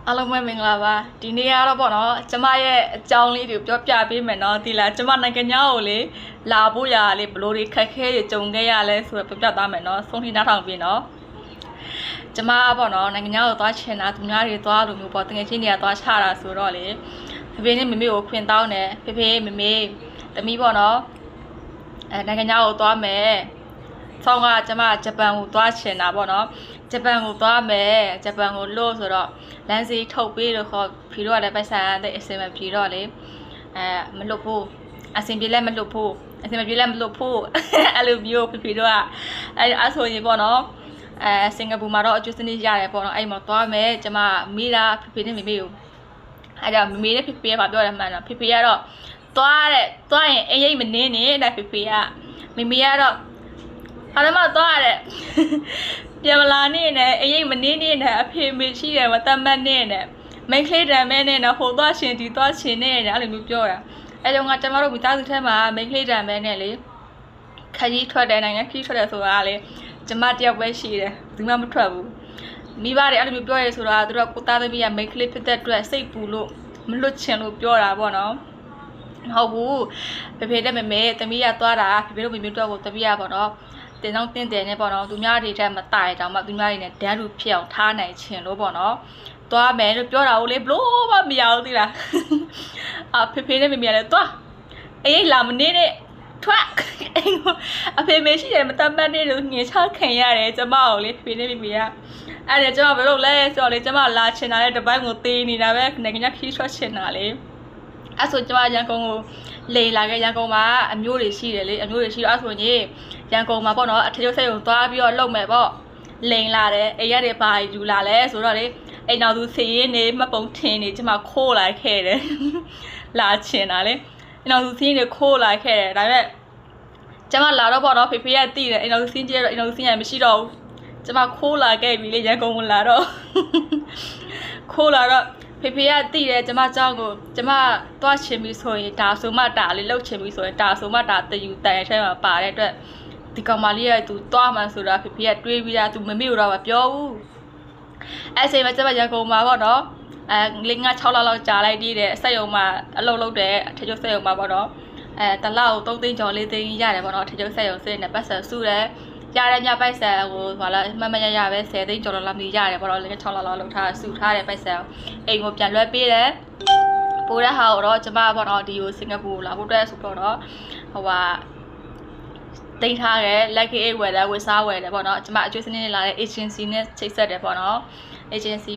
အားလုံးပဲမင်္ဂလာပါဒီနေ့ကတော့ပေါ့နော်ကျမရဲ့အကြောင်းလေးတွေပြောပြပေးမယ်နော်ဒီလားကျမနိုင်ငံခြားကိုလေလာဖို့ရလေဘလို့တွေခက်ခဲတွေကြုံခဲ့ရလဲဆိုတော့ပြောပြသားမယ်နော်ဆုံးထိနားထောင်ပြီးနော်ကျမပေါ့နော်နိုင်ငံခြားကိုသွားချင်တာသူများတွေသွားလို့မျိုးပေါ့တကယ်ချင်းတွေကသွားချတာဆိုတော့လေဖေဖေနဲ့မမေကိုခွင်တောင်းတယ်ဖေဖေမမေတမီးပေါ့နော်နိုင်ငံခြားကိုသွားမယ်ဆောင်းကကျမဂျပန်ကိုသွားချင်တာပေါ့နော်ဂျပန်ကိုသွားမယ်ဂျပန်ကိုလို့ဆိုတော့လမ်းစီထုတ်ပေးလို့ခေါ်ဖြီတော့လည်းပိုက်ဆံတဲ့အစင်မဖြီတော့လေမလွတ်ဖို့အစင်ပြေလည်းမလွတ်ဖို့အစင်မပြေလည်းမလွတ်ဖို့အဲ့လိုမျိုးဖြီတော့အဲ့ဆိုရင်ပေါ့နော်စင်ကာပူမှာတော့အကျိုးစနစ်ရတယ်ပေါ့နော်အဲ့မှာသွားမယ်ကျမမိလားဖေနဲ့မေမေကိုအဲ့ဒါမေနဲ့ဖေကပြောတယ်မှန်တော့ဖေကတော့သွားရင်အိမ်ရိတ်မနေနဲ့တဲ့ဖေကမေကတော့အားလုံးမသွားရတယ်ပြန်မလာနေနဲ့အိမ်ရိတ်မနေနဲ့အဖေမေရှိတယ်မတတ်မှတ်နဲ့မိန်းကလေးတံမဲနဲ့ဟိုသွားရှင်ဒီသွားရှင်နဲ့အဲ့လိုမျိုးပြောတာအဲ့တော့ငါကျမတို့မိသားစုထဲမှာမိန်းကလေးတံမဲနဲ့လေခကြီးထွက်တယ်နိုင်ငံခကြီးထွက်တယ်ဆိုတာလေကျမတယောက်ပဲရှိတယ်ဘူးမှမထွက်ဘူးမိဘတွေအဲ့လိုမျိုးပြောရဲဆိုတာသူတို့ကိုသားသမီးကမိန်းကလေးဖြစ်တဲ့အတွက်စိတ်ပူလို့မလွတ်ချင်လို့ပြောတာပေါ့နော်မဟုတ်ဘူးဖေနဲ့မေသမီးကသွားတာဖေတို့မေတို့ကိုသမီးကပေါ့နော်တင်တော့တင်းတယ်နဲ့ပေါ့နော်သူများတွေထဲမတိုင်တောင်မှသူများတွေနဲ့ဒန်းလူဖြစ်အောင်ထားနိုင်ချင်လို့ပေါ့နော်သွားမယ်လို့ပြောတာကိုလေဘလို့မှမရဘူးသိလားဖေနဲ့မေလည်းသွားအေးလာမနေနဲ့ထွက်အိမ်အဖေမေရှိတယ်မတတ်မှတ်နေလို့ငင်ချခံရတယ်ကျမကိုလေဖေနဲ့မေကအဲ့ဒါကျမဘယ်လိုလဲဆိုတော့လေကျမလာချင်တာလေတပိုင်းကိုသေးနေတာပဲနိုင်ငံခီးထွက်ချင်တာလေအဲ့ဆိုကျမရန်ကုန်ကိုလေလာခဲ့ရန်ကုန်မှာအမျိုးတွေရှိတယ်လေအမျိုးတွေရှိတော့အဲ့ဆိုရင်ရန်ကုန်မှာပေါ့နော်အထက်ကျစိတ်ကိုသွားပြီးတော့လုံမယ်ပေါ့လိန်လာတယ်အိမ်ရက်တွေပါယူလာလဲဆိုတော့လေအိမ်တော်သူစီရင်နေမပုံထင်းနေကျမခိုးလိုက်ခဲ့တယ်လာချင်တာလေအိမ်တော်သူစီရင်နေခိုးလိုက်ခဲ့တယ်ဒါပေမဲ့ကျမလာတော့ပေါ့နော်ဖေကတိတယ်အိမ်တော်သူစီရင်ကျတော့အိမ်တော်သူစီရင်မရှိတော့ဘူးကျမခိုးလာခဲ့ပြီလေရန်ကုန်ကိုလာတော့ခိုးလာတော့ဖေကတိတယ်ကျမเจ้าကိုကျမသွားချင်ပြီဆိုရင်ဒါဆိုမှဒါလေးလှုပ်ချင်ပြီဆိုရင်ဒါဆိုမှဒါတယူတန်ထဲမှာပါတဲ့အတွက်ဒီကောင်မလေးကသူသွားမှဆိုတာဖေကတွေးပြီးတာသူမမေ့တော့မပြောဘူးအဲ့ချိန်မှာကျမရန်ကုန်မှာပေါ့နော်5-6လလောက်ကြာလိုက်သေးတယ်စက်ရုံမှာအလုပ်လုပ်တယ်အထက်ကျစက်ရုံမှာပေါ့နော်တလောက်3သိန်းကျော်4သိန်းရတယ်ပေါ့နော်အထက်ကျစက်ရုံစစ်နေပတ်စံစုတယ်ရတဲ့ညပိုက်ဆံဟိုဟာလာမရပဲ10သိန်းကျော်လောက်မြည်ရတယ်ပေါ့နော်6လလောက်လုပ်ထားစုထားတဲ့ပိုက်ဆံအိမ်ကိုပြန်လွှဲပေးတယ်ပိုးတဲ့ဟာတော့ကျမပေါ့နော်ဒီကိုစင်ကာပူလာဖို့အတွက်ဆိုတော့ဟိုဟာတိတ်ထားတယ်လက်ခေးဝယ်တယ်ဝယ်စားဝယ်တယ်ပေါ့နော်ကျမအကျွေးစနစ်နဲ့လာတဲ့ agency နဲ့ချိတ်ဆက်တယ်ပေါ့နော် agency